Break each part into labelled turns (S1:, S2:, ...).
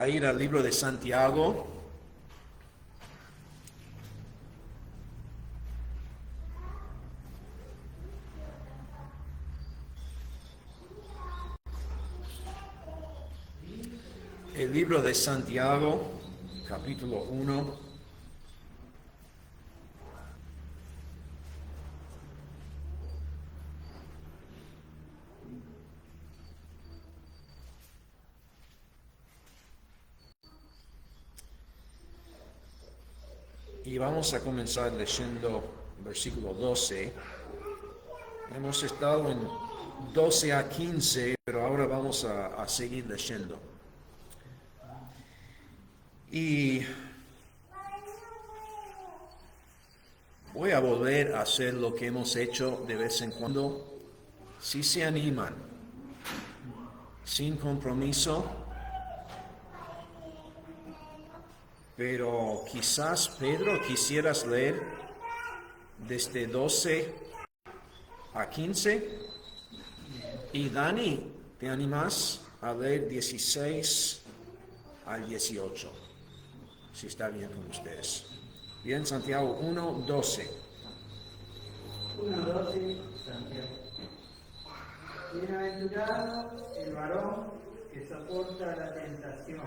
S1: ir al libro de Santiago. El libro de Santiago, capítulo 1. Y vamos a comenzar leyendo versículo 12. Hemos estado en 12 a 15, pero ahora vamos a seguir leyendo. Y voy a volver a hacer lo que hemos hecho de vez en cuando. Si se animan, sin compromiso, pero quizás Pedro quisieras leer desde 12 a 15. Y Dani, ¿te animas a leer 16 al 18? Si está bien con ustedes. Bien, Santiago 1, 12.
S2: 1:12, Santiago. Bienaventurado el varón que soporta la tentación,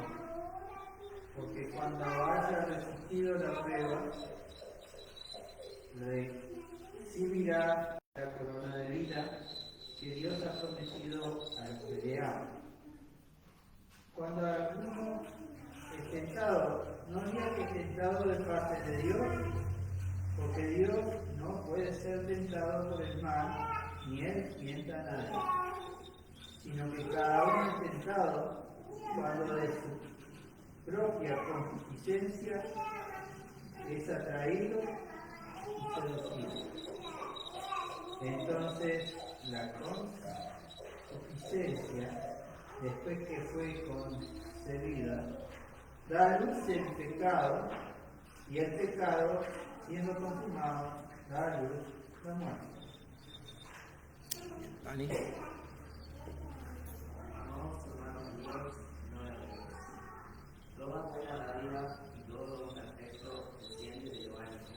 S2: porque cuando haya resistido la prueba, recibirá la corona de vida que Dios ha prometido al que le ama. Cuando alguno es tentado, no diga que es tentado de parte de Dios, porque Dios no puede ser tentado por el mal, ni Él tienta a nadie, sino que cada uno es tentado cuando de su propia concupiscencia es atraído y seducido. Entonces la concupiscencia, después que fue concebida, da a luz el pecado, y el pecado, siendo consumado, da a luz la muerte.
S1: Dani.
S3: Amados hermanos míos, no erréis. Toda buena dádiva y todo perfecto desciende de lo alto,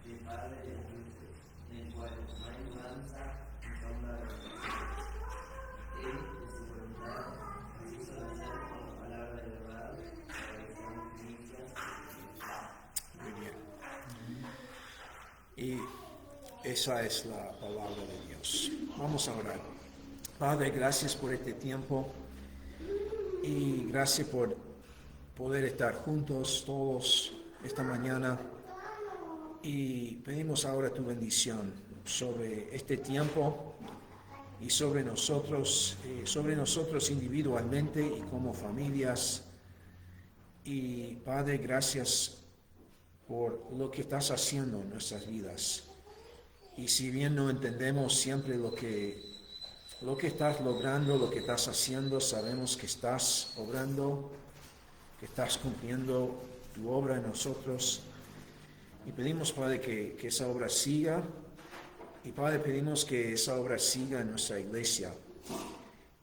S3: del Padre de las luces, en el cual no hay mudanza ni sombra de variación. Él, de su voluntad, nos hizo nacer por la palabra de verdad, para que seamos primicias de
S1: Muy bien. Y esa es la palabra de Dios. Vamos a orar. Padre, gracias por este tiempo y gracias por poder estar juntos todos esta mañana. Y pedimos ahora tu bendición sobre este tiempo y sobre nosotros individualmente y como familias. Y Padre, gracias por lo que estás haciendo en nuestras vidas. Y si bien no entendemos siempre lo que estás logrando, lo que estás haciendo, sabemos que estás obrando, que estás cumpliendo tu obra en nosotros. Y pedimos, Padre, que esa obra siga. Y Padre, pedimos que esa obra siga en nuestra iglesia.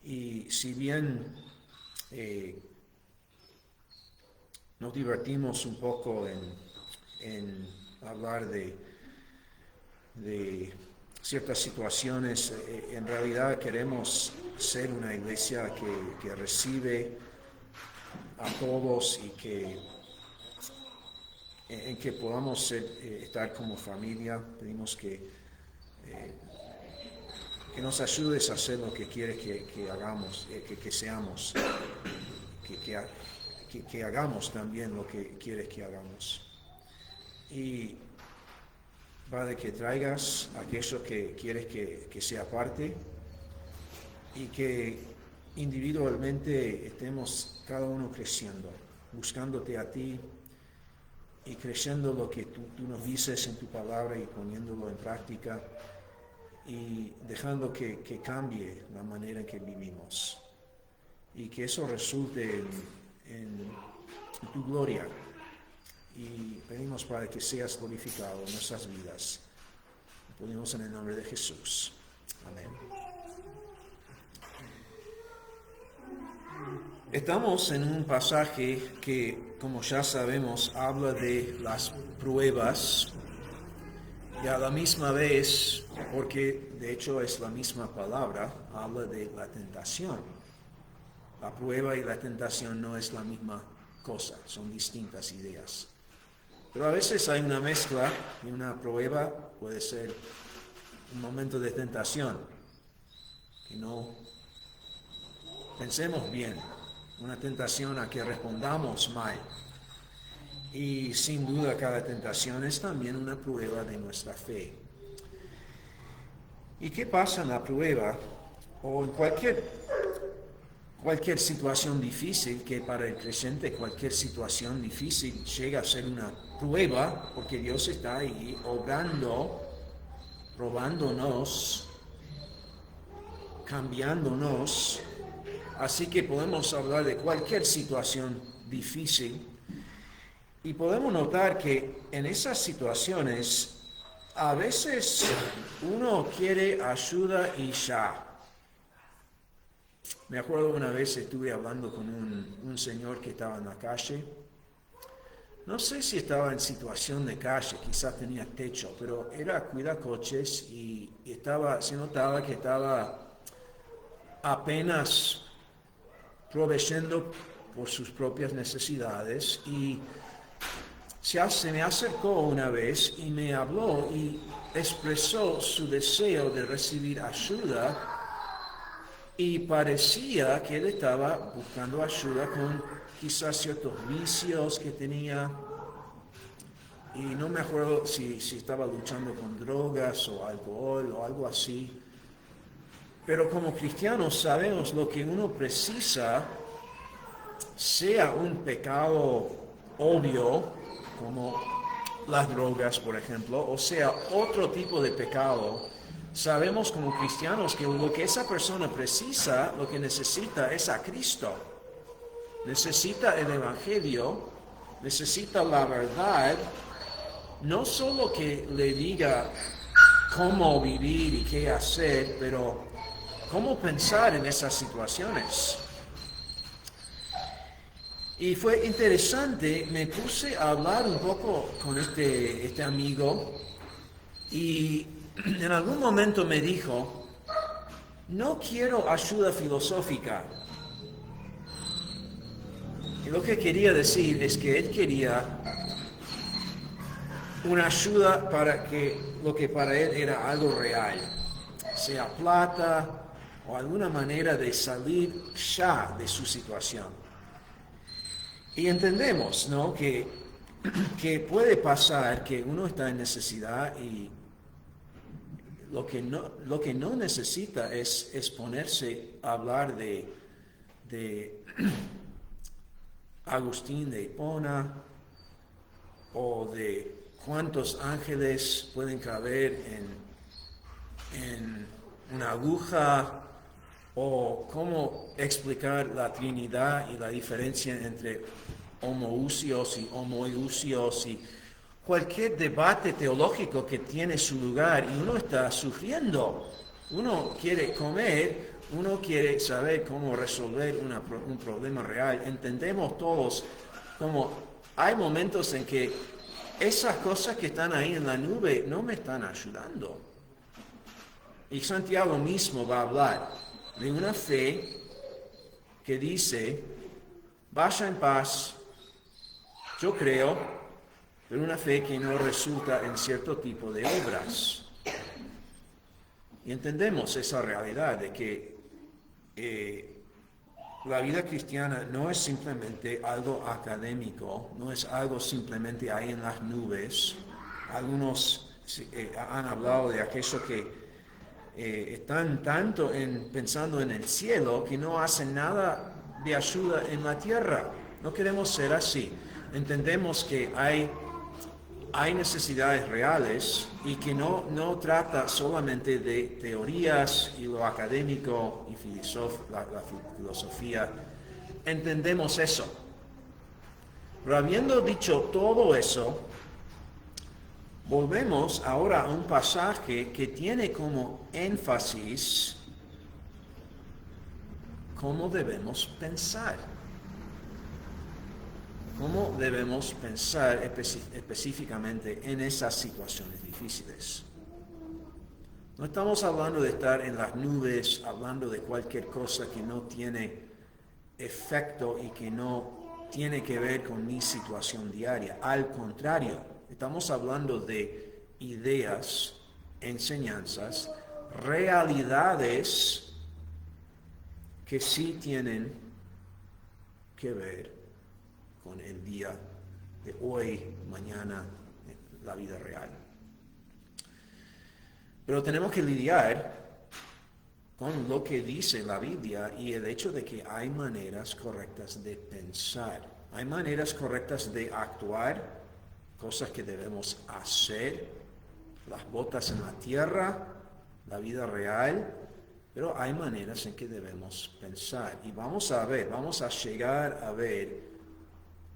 S1: Y si bien nos divertimos un poco en hablar de ciertas situaciones, en realidad queremos ser una iglesia que recibe a todos y en que podamos estar como familia. Pedimos que nos ayudes a hacer lo que quieres que hagamos, que seamos, que hagamos también lo que quieres que hagamos. Y Padre, que traigas aquello que quieres que sea parte y que individualmente estemos cada uno creciendo, buscándote a ti y creyendo lo que tú nos dices en tu palabra y poniéndolo en práctica y dejando que cambie la manera en que vivimos y que eso resulte en tu gloria. Y pedimos, Padre, que seas glorificado en nuestras vidas. Lo pedimos en el nombre de Jesús. Amén. Estamos en un pasaje que, como ya sabemos, habla de las pruebas y a la misma vez, porque de hecho es la misma palabra, habla de la tentación. La prueba y la tentación no es la misma cosa, son distintas ideas. Pero a veces hay una mezcla y una prueba puede ser un momento de tentación, que no pensemos bien, una tentación a que respondamos mal. Y sin duda cada tentación es también una prueba de nuestra fe. ¿Y qué pasa en la prueba o en cualquier situación difícil? Que para el creyente cualquier situación difícil llega a ser una prueba, porque Dios está ahí obrando, probándonos, cambiándonos. Así que podemos hablar de cualquier situación difícil y podemos notar que en esas situaciones a veces uno quiere ayuda y ya. Me acuerdo una vez estuve hablando con un señor que estaba en la calle. No sé si estaba en situación de calle, quizás tenía techo, pero era cuidacoches y se notaba que estaba apenas proveyendo por sus propias necesidades y se me acercó una vez y me habló y expresó su deseo de recibir ayuda y parecía que él estaba buscando ayuda con quizás ciertos vicios que tenía y no me acuerdo si estaba luchando con drogas o alcohol o algo así. Pero como cristianos sabemos lo que uno precisa, sea un pecado obvio, como las drogas, por ejemplo, o sea otro tipo de pecado. Sabemos como cristianos que lo que esa persona precisa, lo que necesita es a Cristo. Necesita el Evangelio, necesita la verdad, no solo que le diga cómo vivir y qué hacer, pero cómo pensar en esas situaciones. Y fue interesante, me puse a hablar un poco con este amigo y en algún momento me dijo, no quiero ayuda filosófica. Y lo que quería decir es que él quería una ayuda para que lo que para él era algo real, sea plata o alguna manera de salir ya de su situación. Y entendemos, ¿no?, que puede pasar que uno está en necesidad y lo que no necesita es ponerse a hablar de Agustín de Hipona o de cuántos ángeles pueden caber en una aguja o cómo explicar la Trinidad y la diferencia entre homoousios y homoiousios y cualquier debate teológico que tiene su lugar y uno está sufriendo. Uno quiere comer, uno quiere saber cómo resolver un problema real. Entendemos todos como hay momentos en que esas cosas que están ahí en la nube no me están ayudando. Y Santiago mismo va a hablar de una fe que dice, vaya en paz, yo creo, pero una fe que no resulta en cierto tipo de obras. Y entendemos esa realidad de que la vida cristiana no es simplemente algo académico, no es algo simplemente ahí en las nubes. Algunos han hablado de aquello que están tanto pensando en el cielo que no hacen nada de ayuda en la tierra. No queremos ser así. Entendemos que hay necesidades reales y que no trata solamente de teorías y lo académico y la filosofía. Entendemos eso. Pero habiendo dicho todo eso, volvemos ahora a un pasaje que tiene como énfasis cómo debemos pensar. debemos pensar específicamente en esas situaciones difíciles. No estamos hablando de estar en las nubes, hablando de cualquier cosa que no tiene efecto y que no tiene que ver con mi situación diaria. Al contrario, estamos hablando de ideas, enseñanzas, realidades que sí tienen que ver con el día de hoy, mañana, la vida real. Pero tenemos que lidiar con lo que dice la Biblia y el hecho de que hay maneras correctas de pensar, hay maneras correctas de actuar, cosas que debemos hacer, las botas en la tierra, la vida real, pero hay maneras en que debemos pensar. Y vamos a llegar a ver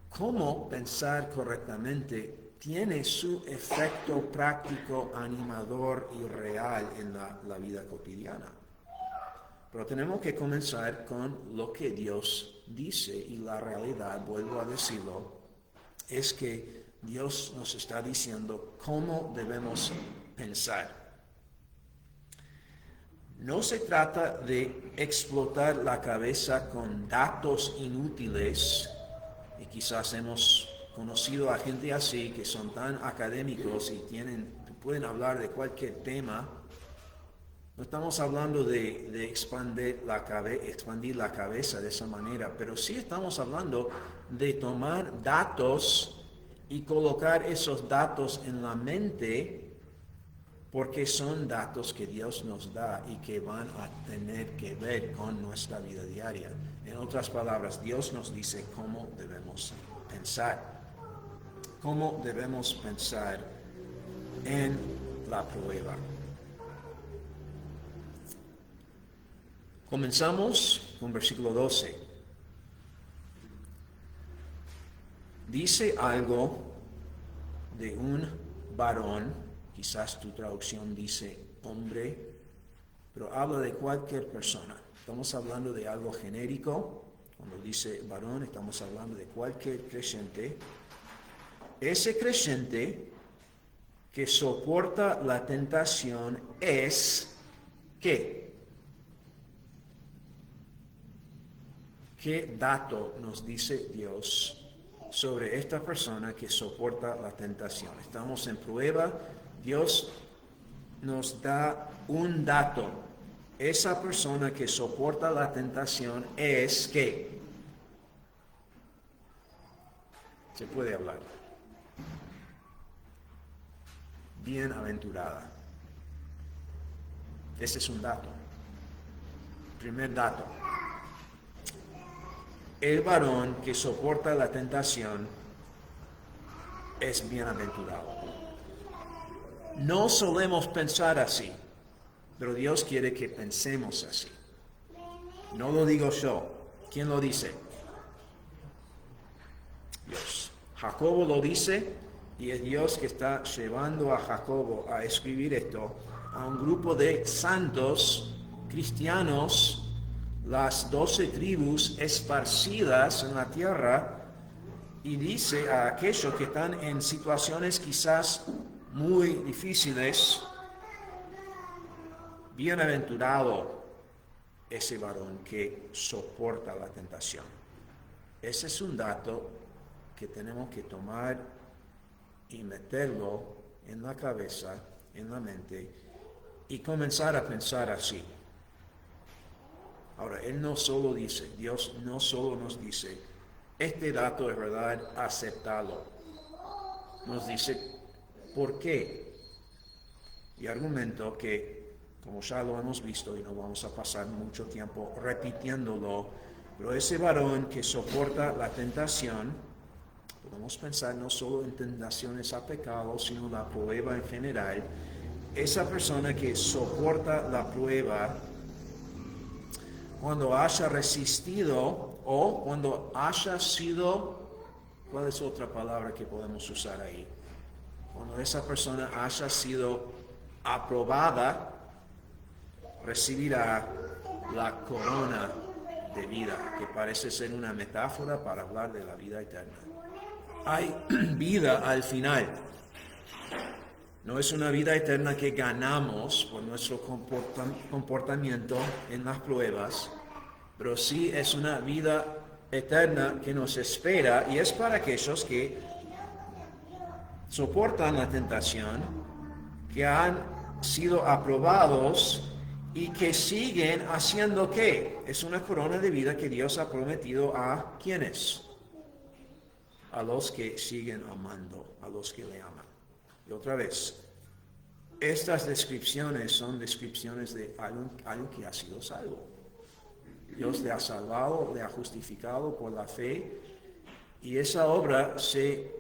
S1: cómo pensar correctamente tiene su efecto práctico, animador y real en la vida cotidiana. Pero tenemos que comenzar con lo que Dios dice, y la realidad, vuelvo a decirlo, es que Dios nos está diciendo cómo debemos pensar. No se trata de explotar la cabeza con datos inútiles, y quizás hemos conocido a gente así que son tan académicos y pueden hablar de cualquier tema. No estamos hablando de expandir la cabeza de esa manera, pero sí estamos hablando de tomar datos y colocar esos datos en la mente, porque son datos que Dios nos da y que van a tener que ver con nuestra vida diaria. En otras palabras, Dios nos dice cómo debemos pensar. Cómo debemos pensar en la prueba. Comenzamos con versículo 12. Dice algo de un varón, quizás tu traducción dice hombre, pero habla de cualquier persona. Estamos hablando de algo genérico. Cuando dice varón, estamos hablando de cualquier creyente. Ese creyente que soporta la tentación es ¿qué? ¿Qué dato nos dice Dios sobre esta persona que soporta la tentación? Estamos en prueba. Dios nos da un dato. Esa persona que soporta la tentación es ¿qué? Se puede hablar. Bienaventurada. Ese es un dato. Primer dato. El varón que soporta la tentación es bienaventurado. No solemos pensar así, pero Dios quiere que pensemos así. No lo digo yo. ¿Quién lo dice? Dios. Jacobo lo dice. Y es Dios que está llevando a Jacobo a escribir esto a un grupo de santos cristianos, las 12 tribus esparcidas en la tierra, y dice a aquellos que están en situaciones quizás muy difíciles: bienaventurado ese varón que soporta la tentación. Ese es un dato que tenemos que tomar y meterlo en la cabeza, en la mente, y comenzar a pensar así. Ahora, Dios no solo nos dice, este dato es verdad, aceptalo. Nos dice, ¿por qué? Y argumento que, como ya lo hemos visto y no vamos a pasar mucho tiempo repitiéndolo, pero ese varón que soporta la tentación, podemos pensar no solo en tentaciones a pecado, sino la prueba en general. Esa persona que soporta la prueba, cuando haya resistido o cuando haya sido, ¿cuál es otra palabra que podemos usar ahí? Cuando esa persona haya sido aprobada, recibirá la corona de vida, que parece ser una metáfora para hablar de la vida eterna. Hay vida al final. No es una vida eterna que ganamos por nuestro comportamiento en las pruebas, pero sí es una vida eterna que nos espera, y es para aquellos que soportan la tentación, que han sido aprobados y que siguen haciendo ¿qué? Es una corona de vida que Dios ha prometido a ¿quiénes? A los que siguen amando, a los que le aman. Y otra vez, estas descripciones son descripciones de algo que ha sido salvo. Dios le ha salvado, le ha justificado por la fe, y esa obra se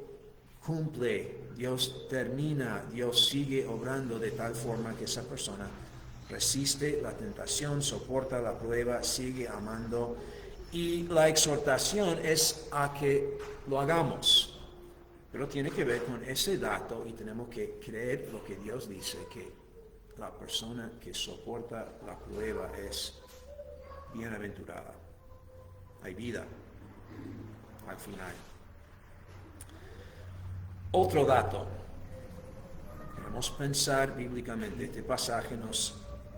S1: cumple. Dios termina, Dios sigue obrando de tal forma que esa persona resiste la tentación, soporta la prueba, sigue amando, y la exhortación es a que lo hagamos. Pero tiene que ver con ese dato, y tenemos que creer lo que Dios dice, que la persona que soporta la prueba es bienaventurada. Hay vida al final. Otro dato. Queremos pensar bíblicamente. Este pasaje nos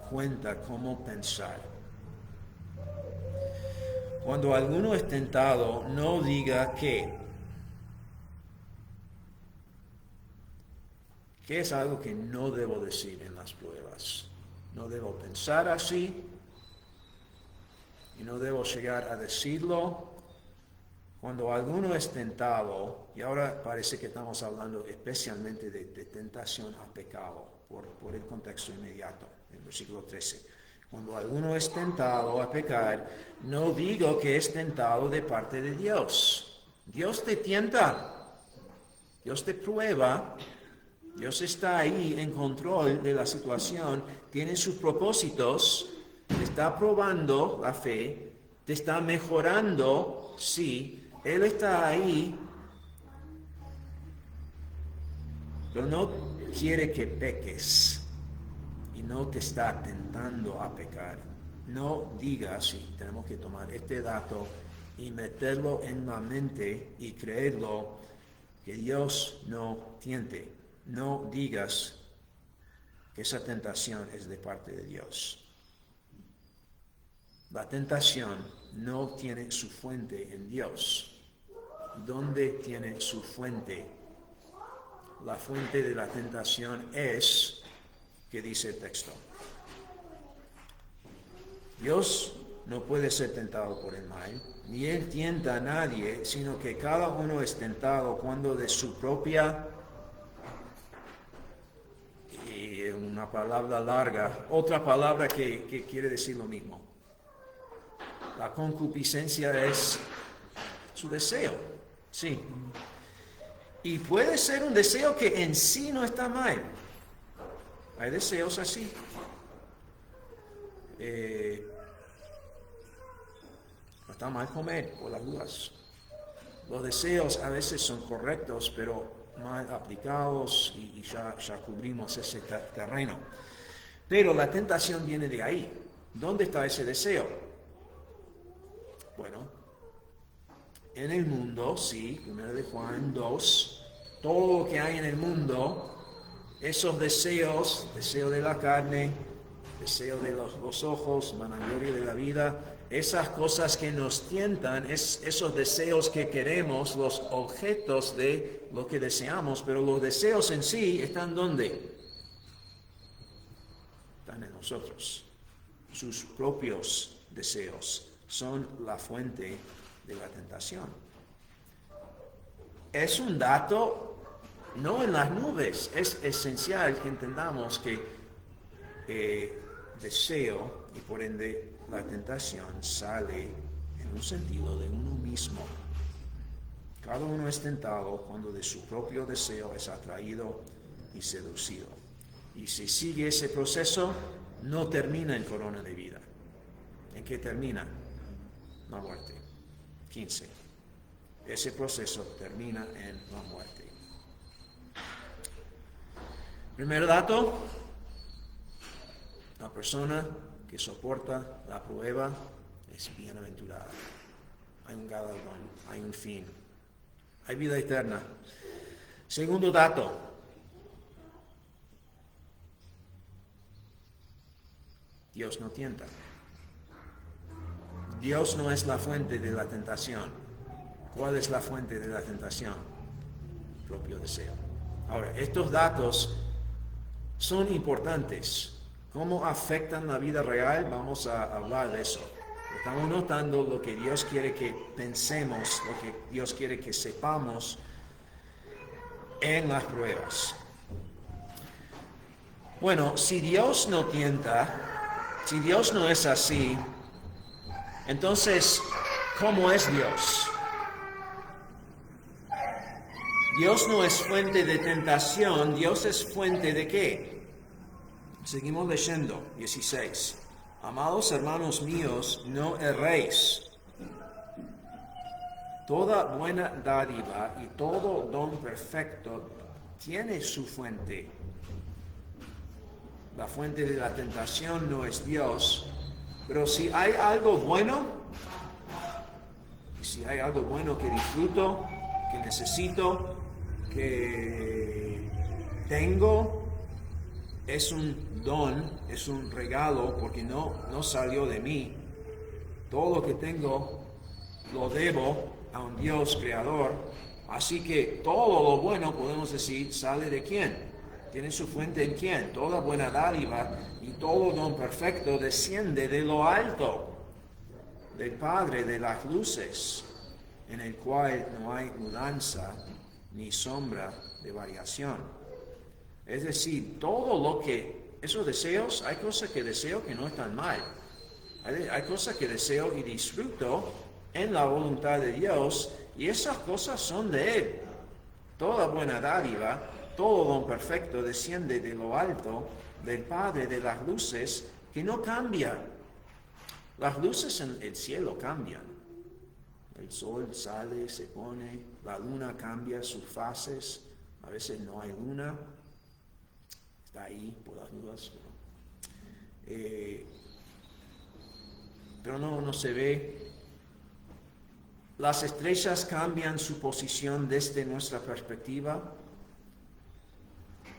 S1: cuenta cómo pensar. Cuando alguno es tentado, no diga que. ¿Qué es algo que no debo decir en las pruebas? No debo pensar así, y no debo llegar a decirlo. Cuando alguno es tentado, y ahora parece que estamos hablando especialmente de tentación a pecado, por el contexto inmediato, en el versículo 13. Cuando alguno es tentado a pecar, no digo que es tentado de parte de Dios. Dios te tienta, Dios te prueba. Dios está ahí en control de la situación, tiene sus propósitos, te está probando la fe, te está mejorando, sí, Él está ahí, pero no quiere que peques y no te está tentando a pecar. No digas, sí, tenemos que tomar este dato y meterlo en la mente y creerlo, que Dios no tiente. No digas que esa tentación es de parte de Dios. La tentación no tiene su fuente en Dios. ¿Dónde tiene su fuente? La fuente de la tentación es, ¿qué dice el texto? Dios no puede ser tentado por el mal, ni Él tienta a nadie, sino que cada uno es tentado cuando de su propia, una palabra larga, otra palabra que quiere decir lo mismo. La concupiscencia es su deseo, sí. Y puede ser un deseo que en sí no está mal. Hay deseos así. No está mal comer, por las dudas. Los deseos a veces son correctos, pero mal aplicados, y ya cubrimos ese terreno. Pero la tentación viene de ahí. ¿Dónde está ese deseo? Bueno, en el mundo, sí, 1 de Juan 2, todo lo que hay en el mundo, esos deseos, deseo de la carne, deseo de los ojos, vanagloria de la vida, esas cosas que nos tientan, esos deseos que queremos, los objetos de lo que deseamos, pero los deseos en sí están ¿dónde? Están en nosotros. Sus propios deseos son la fuente de la tentación. Es un dato no en las nubes, es esencial que entendamos que deseo y por ende la tentación sale en un sentido de uno mismo. Cada uno es tentado cuando de su propio deseo es atraído y seducido. Y si sigue ese proceso, no termina en corona de vida. ¿En qué termina? La muerte. 15. Ese proceso termina en la muerte. Primer dato, la persona que soporta la prueba es bienaventurada. Hay un galardón, hay un fin, hay vida eterna. Segundo dato. Dios no tienta. Dios no es la fuente de la tentación. ¿Cuál es la fuente de la tentación? Propio deseo. Ahora, estos datos son importantes. ¿Cómo afectan la vida real? Vamos a hablar de eso. Estamos notando lo que Dios quiere que pensemos, lo que Dios quiere que sepamos en las pruebas. Bueno, si Dios no tienta, si Dios no es así, entonces, ¿cómo es Dios? Dios no es fuente de tentación, Dios es fuente de ¿qué? Seguimos leyendo, 16. Amados hermanos míos, no erréis. Toda buena dádiva y todo don perfecto tiene su fuente. La fuente de la tentación no es Dios, pero si hay algo bueno, si hay algo bueno que disfruto, que necesito, que tengo, es un don, es un regalo, porque no salió de mí. Todo lo que tengo lo debo a un Dios creador, así que todo lo bueno, podemos decir, sale de quién. Tiene su fuente en quién. Toda buena dádiva y todo don perfecto desciende de lo alto, del Padre de las luces, en el cual no hay mudanza ni sombra de variación. Es decir, todo lo que, esos deseos, hay cosas que deseo que no están mal. Hay cosas que deseo y disfruto en la voluntad de Dios, y esas cosas son de Él. Toda buena dádiva, todo don perfecto desciende de lo alto, del Padre de las luces, que no cambia. Las luces en el cielo cambian. El sol sale, se pone, la luna cambia sus fases, a veces no hay luna, está ahí por las dudas, pero no se ve. Las estrellas cambian su posición desde nuestra perspectiva.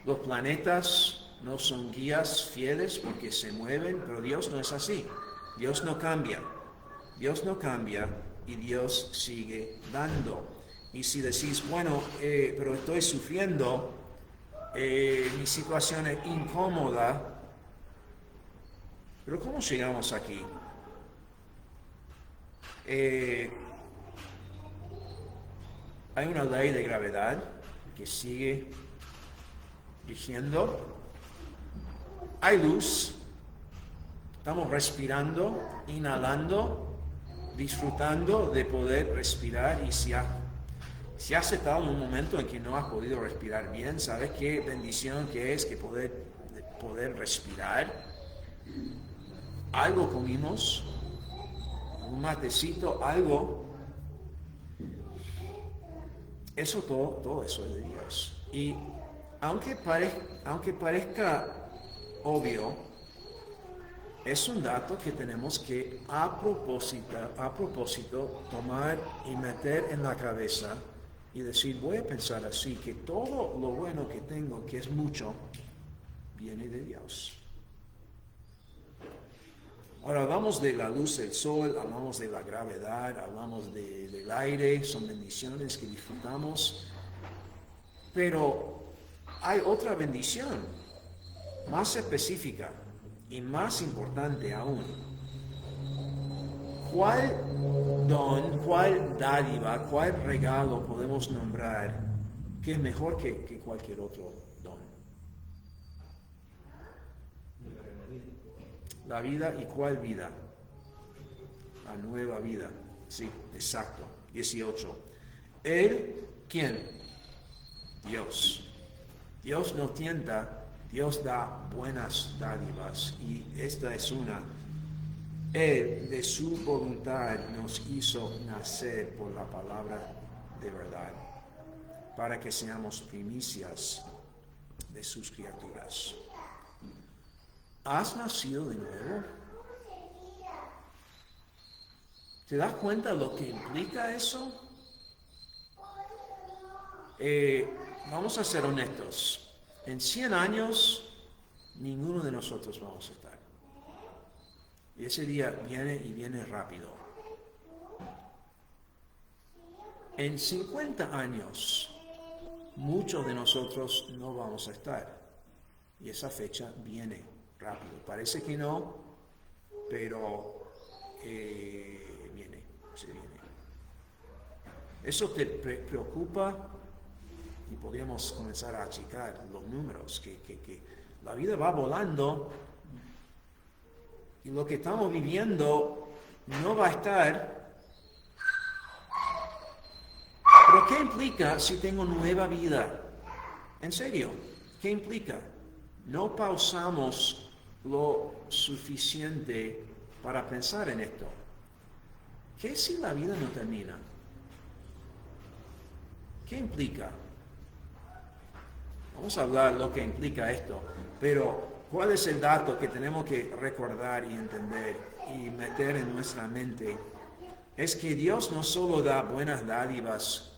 S1: Los planetas no son guías fieles porque se mueven, pero Dios no es así. Dios no cambia. Dios no cambia y Dios sigue dando. Y si decís, bueno, pero estoy sufriendo, mi situación es incómoda, pero ¿cómo llegamos aquí? Hay una ley de gravedad que sigue diciendo, hay luz, estamos respirando, inhalando, disfrutando de poder respirar, y si has estado en un momento en que no has podido respirar bien, ¿sabes qué bendición que es que poder respirar? Algo comimos, un matecito, algo. Eso todo eso es de Dios. Y aunque parezca obvio, es un dato que tenemos que a propósito tomar y meter en la cabeza y decir, voy a pensar así, que todo lo bueno que tengo, que es mucho, viene de Dios. Ahora hablamos de la luz del sol, hablamos de la gravedad, hablamos del aire, son bendiciones que disfrutamos, pero hay otra bendición más específica y más importante aún. ¿Cuál don, cuál dádiva, cuál regalo podemos nombrar que es mejor que cualquier otro don? La vida. ¿Y cuál vida? La nueva vida. Sí, exacto. 18. Él, ¿quién? Dios. Dios no tienta, Dios da buenas dádivas, y esta es una. Él, de su voluntad, nos hizo nacer por la palabra de verdad, para que seamos primicias de sus criaturas. ¿Has nacido de nuevo? ¿Te das cuenta lo que implica eso? Vamos a ser honestos. En 100 años, ninguno de nosotros vamos a estar. Y ese día viene y viene rápido. En 50 años, muchos de nosotros no vamos a estar. Y esa fecha viene rápido. Parece que no, pero viene, se viene. ¿Eso te preocupa? Y podríamos comenzar a achicar los números, que la vida va volando y lo que estamos viviendo no va a estar. Pero ¿qué implica si tengo nueva vida? En serio, ¿qué implica? No pausamos lo suficiente para pensar en esto. ¿Qué si la vida no termina? ¿Qué implica? Vamos a hablar lo que implica esto, pero ¿cuál es el dato que tenemos que recordar y entender y meter en nuestra mente? Es que Dios no solo da buenas dádivas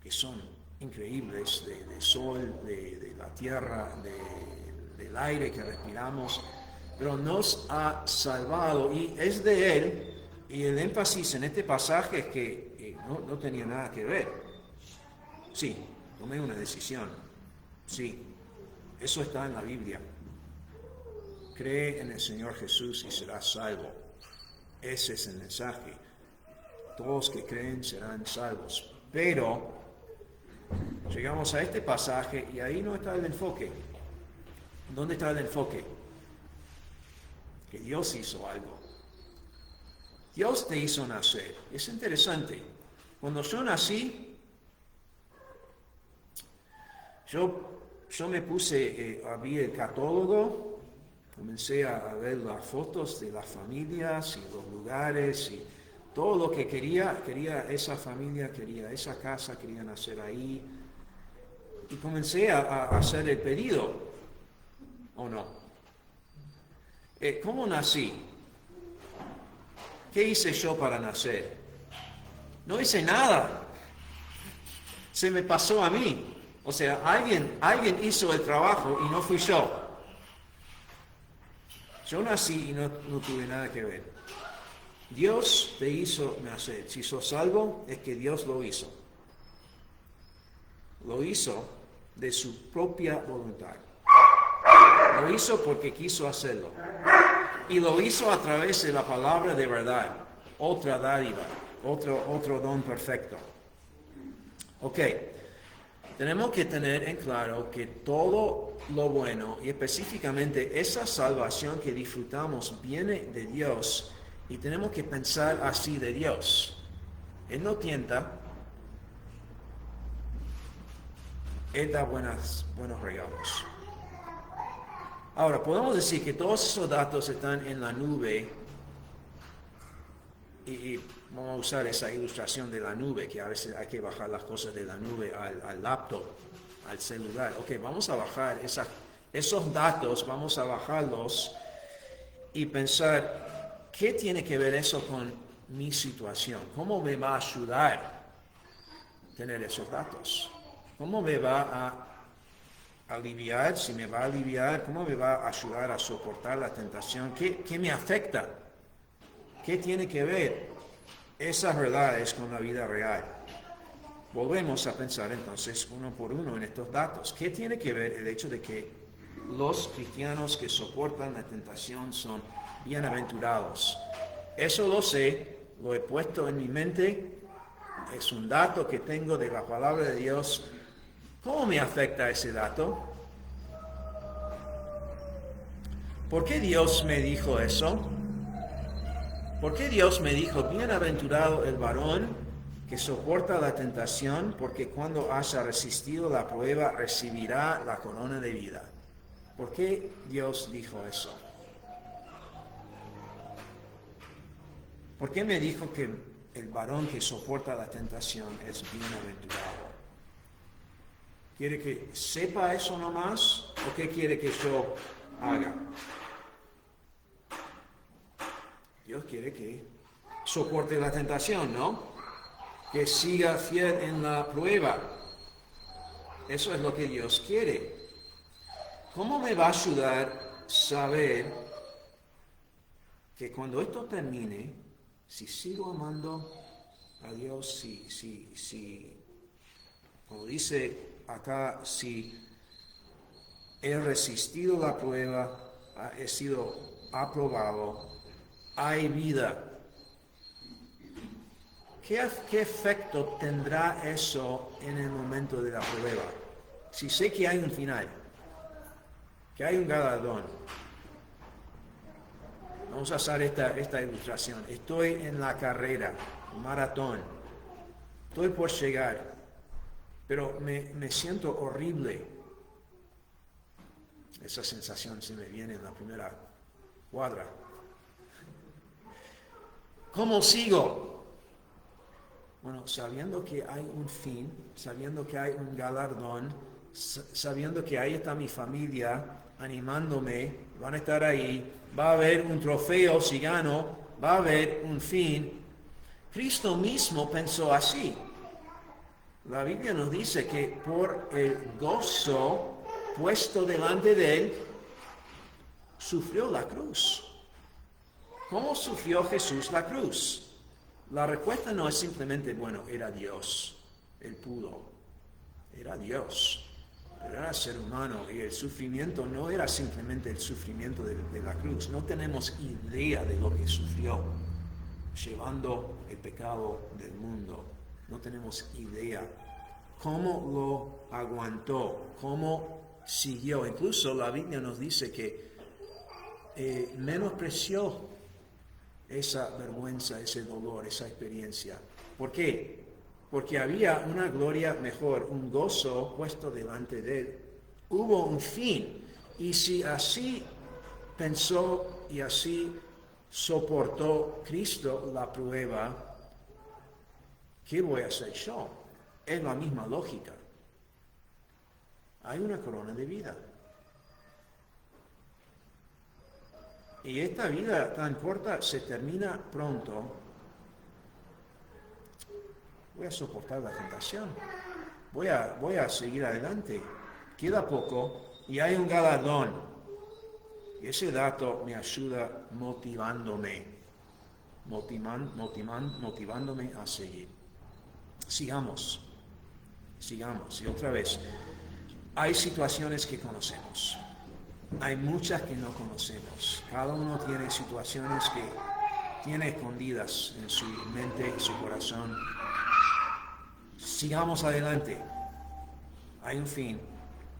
S1: que son increíbles, de sol, de la tierra, del aire que respiramos, pero nos ha salvado y es de Él, y el énfasis en este pasaje es que no tenía nada que ver. Sí, tomé una decisión. Sí, eso está en la Biblia. Cree en el Señor Jesús y serás salvo. Ese es el mensaje. Todos que creen serán salvos. Pero llegamos a este pasaje y ahí no está el enfoque. ¿Dónde está el enfoque? Que Dios hizo algo. Dios te hizo nacer. Es interesante. Cuando yo nací, yo me puse, abrí el catálogo, comencé a ver las fotos de las familias y los lugares y todo lo que quería esa familia, quería esa casa, quería nacer ahí. Y comencé a hacer el pedido, ¿o no? ¿Cómo nací? ¿Qué hice yo para nacer? No hice nada. Se me pasó a mí. O sea, alguien hizo el trabajo y no fui yo. Yo nací y no tuve nada que ver. Dios te hizo nacer. Si sos salvo, es que Dios lo hizo. Lo hizo de su propia voluntad. Lo hizo porque quiso hacerlo. Y lo hizo a través de la palabra de verdad. Otra dádiva, otro don perfecto. Ok. Tenemos que tener en claro que todo lo bueno y específicamente esa salvación que disfrutamos viene de Dios y tenemos que pensar así de Dios. Él no tienta, Él da buenos regalos. Ahora, podemos decir que todos esos datos están en la nube y vamos a usar esa ilustración de la nube, que a veces hay que bajar las cosas de la nube al laptop, al celular. Ok, vamos a bajar esos datos, vamos a bajarlos y pensar, ¿qué tiene que ver eso con mi situación? ¿Cómo me va a ayudar tener esos datos? ¿Cómo me va a aliviar? Si me va a aliviar, ¿cómo me va a ayudar a soportar la tentación? ¿Qué me afecta? ¿Qué tiene que ver esas verdades con la vida real? Volvemos a pensar entonces uno por uno en estos datos. ¿Qué tiene que ver el hecho de que los cristianos que soportan la tentación son bienaventurados? Eso lo sé, lo he puesto en mi mente, es un dato que tengo de la palabra de Dios. ¿Cómo me afecta ese dato? ¿Por qué Dios me dijo eso? ¿Por qué Dios me dijo, bienaventurado el varón que soporta la tentación, porque cuando haya resistido la prueba recibirá la corona de vida? ¿Por qué Dios dijo eso? ¿Por qué me dijo que el varón que soporta la tentación es bienaventurado? ¿Quiere que sepa eso nomás o qué quiere que yo haga? Dios quiere que soporte la tentación, ¿no? Que siga fiel en la prueba. Eso es lo que Dios quiere. ¿Cómo me va a ayudar saber que cuando esto termine, si sigo amando a Dios, como dice acá, si he resistido la prueba, he sido aprobado, hay vida? ¿Qué efecto tendrá eso en el momento de la prueba? Si sé que hay un final, que hay un galardón. Vamos a usar esta ilustración. Estoy en la carrera, maratón. Estoy por llegar, pero me siento horrible. Esa sensación se me viene en la primera cuadra. ¿Cómo sigo? Bueno, sabiendo que hay un fin, sabiendo que hay un galardón, sabiendo que ahí está mi familia animándome, van a estar ahí, va a haber un trofeo si gano, va a haber un fin. Cristo mismo pensó así. La Biblia nos dice que por el gozo puesto delante de él, sufrió la cruz. ¿Cómo sufrió Jesús la cruz? La respuesta no es simplemente, bueno, era Dios, él pudo, era Dios, pero era ser humano y el sufrimiento no era simplemente el sufrimiento de la cruz. No tenemos idea de lo que sufrió, llevando el pecado del mundo. No tenemos idea cómo lo aguantó, cómo siguió. Incluso la Biblia nos dice que menospreció esa vergüenza, ese dolor, esa experiencia. ¿Por qué? Porque había una gloria mejor, un gozo puesto delante de él. Hubo un fin. Y si así pensó y así soportó Cristo la prueba, ¿qué voy a hacer yo? Es la misma lógica. Hay una corona de vida. Y esta vida tan corta se termina pronto. Voy a soportar la tentación. Voy a seguir adelante. Queda poco y hay un galardón. Y ese dato me ayuda motivándome a seguir. Sigamos. Y otra vez, hay situaciones que conocemos. Hay muchas que no conocemos. Cada uno tiene situaciones que tiene escondidas en su mente y su corazón. Sigamos adelante. Hay un fin.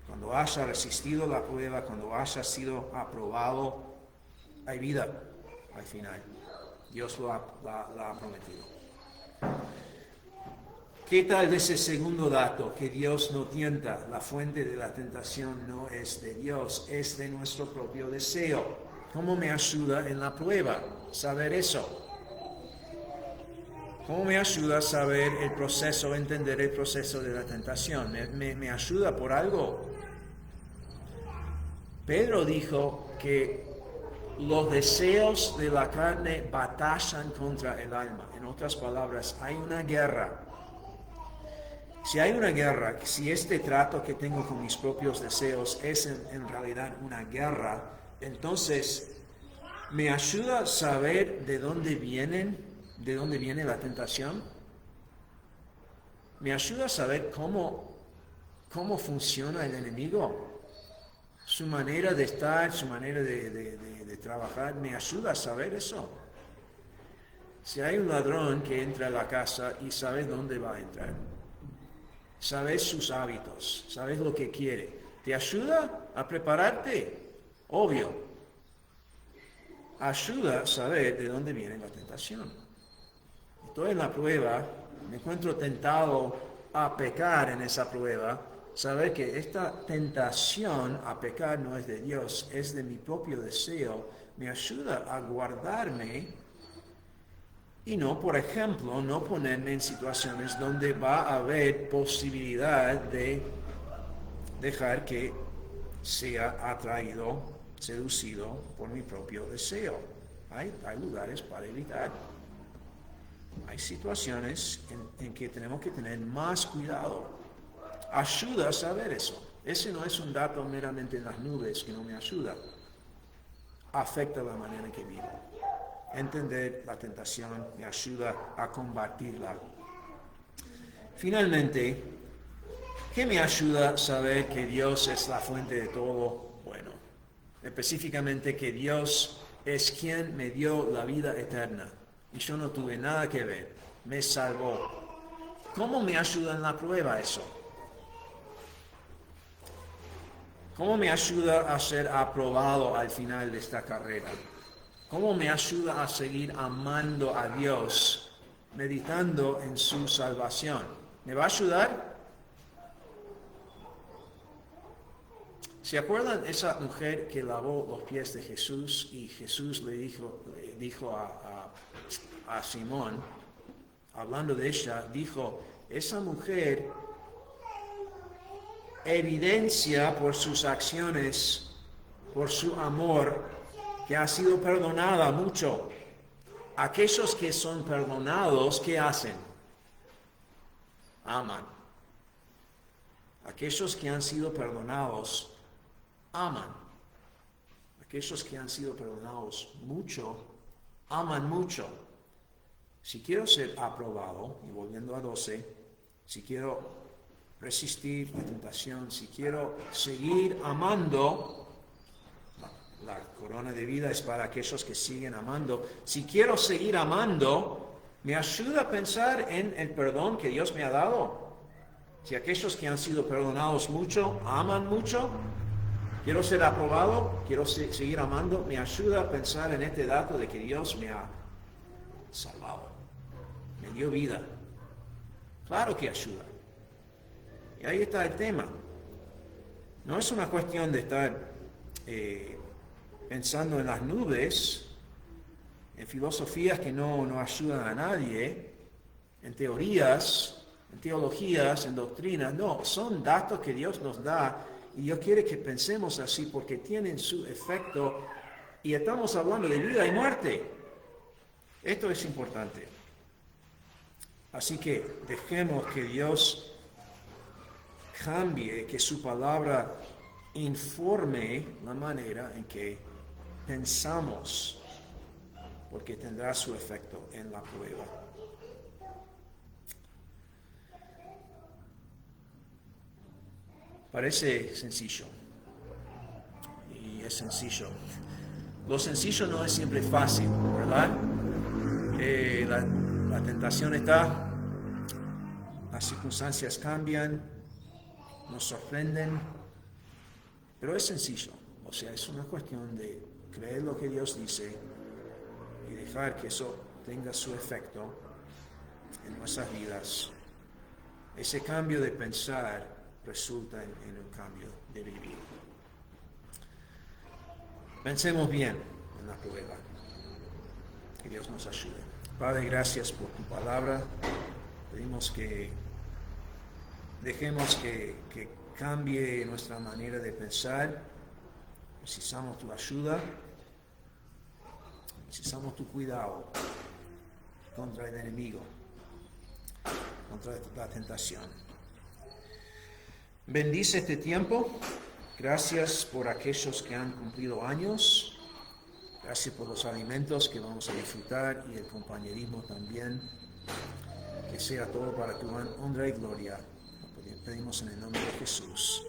S1: Cuando haya resistido la prueba, cuando haya sido aprobado, hay vida al final. Dios lo ha prometido. ¿Qué tal de ese segundo dato? Que Dios no tienta. La fuente de la tentación no es de Dios, es de nuestro propio deseo. ¿Cómo me ayuda en la prueba saber eso? ¿Cómo me ayuda a saber el proceso, entender el proceso de la tentación? ¿Me ayuda por algo? Pedro dijo que los deseos de la carne batallan contra el alma. En otras palabras, hay una guerra. Si hay una guerra, si este trato que tengo con mis propios deseos es en realidad una guerra, entonces me ayuda a saber de dónde viene la tentación. Me ayuda a saber cómo funciona el enemigo, su manera de estar, su manera de trabajar. Me ayuda a saber eso. Si hay un ladrón que entra a la casa y sabes dónde va a entrar, sabes sus hábitos, sabes lo que quiere, ¿te ayuda a prepararte? Obvio. Ayuda a saber de dónde viene la tentación. Estoy en la prueba, me encuentro tentado a pecar en esa prueba. Saber que esta tentación a pecar no es de Dios, es de mi propio deseo, me ayuda a guardarme y no, por ejemplo, no ponerme en situaciones donde va a haber posibilidad de dejar que sea atraído, seducido por mi propio deseo. Hay lugares para evitar. hay situaciones en que tenemos que tener más cuidado. Ayuda a saber eso. Ese no es un dato meramente en las nubes que no me ayuda. Afecta la manera en que vivo. Entender la tentación me ayuda a combatirla. Finalmente, ¿qué me ayuda a saber que Dios es la fuente de todo bueno? Específicamente que Dios es quien me dio la vida eterna y yo no tuve nada que ver, me salvó. ¿Cómo me ayuda en la prueba eso? ¿Cómo me ayuda a ser aprobado al final de esta carrera? ¿Cómo me ayuda a seguir amando a Dios, meditando en su salvación? ¿Me va a ayudar? ¿Se acuerdan esa mujer que lavó los pies de Jesús y Jesús le dijo a Simón, hablando de ella, dijo, esa mujer evidencia por sus acciones, por su amor, que ha sido perdonada mucho. Aquellos que son perdonados, ¿qué hacen? Aman. Aquellos que han sido perdonados, aman. Aquellos que han sido perdonados mucho, aman mucho. Si quiero ser aprobado, y volviendo a 12, si quiero resistir la tentación, si quiero seguir amando, la corona de vida es para aquellos que siguen amando. Si quiero seguir amando, me ayuda a pensar en el perdón que Dios me ha dado. Si aquellos que han sido perdonados mucho, aman mucho, quiero ser aprobado, quiero seguir amando, me ayuda a pensar en este dato de que Dios me ha salvado, me dio vida. Claro que ayuda. Y ahí está el tema. No es una cuestión de estar pensando en las nubes, en filosofías que no ayudan a nadie, en teorías, en teologías, en doctrinas. No, son datos que Dios nos da y Dios quiere que pensemos así porque tienen su efecto y estamos hablando de vida y muerte. Esto es importante. Así que dejemos que Dios cambie, que su palabra informe la manera en que pensamos, porque tendrá su efecto en la prueba. Parece sencillo, y es sencillo. Lo sencillo no es siempre fácil, ¿verdad? La tentación está, las circunstancias cambian, nos sorprenden, pero es sencillo. O sea, es una cuestión de creer lo que Dios dice y dejar que eso tenga su efecto en nuestras vidas. Ese cambio de pensar resulta en un cambio de vivir. Pensemos bien en la prueba. Que Dios nos ayude. Padre, gracias por tu palabra. Pedimos que dejemos que cambie nuestra manera de pensar. Necesitamos tu ayuda. Necesitamos tu cuidado contra el enemigo, contra la tentación. Bendice este tiempo. Gracias por aquellos que han cumplido años. Gracias por los alimentos que vamos a disfrutar y el compañerismo también. Que sea todo para tu honra y gloria. Lo pedimos en el nombre de Jesús.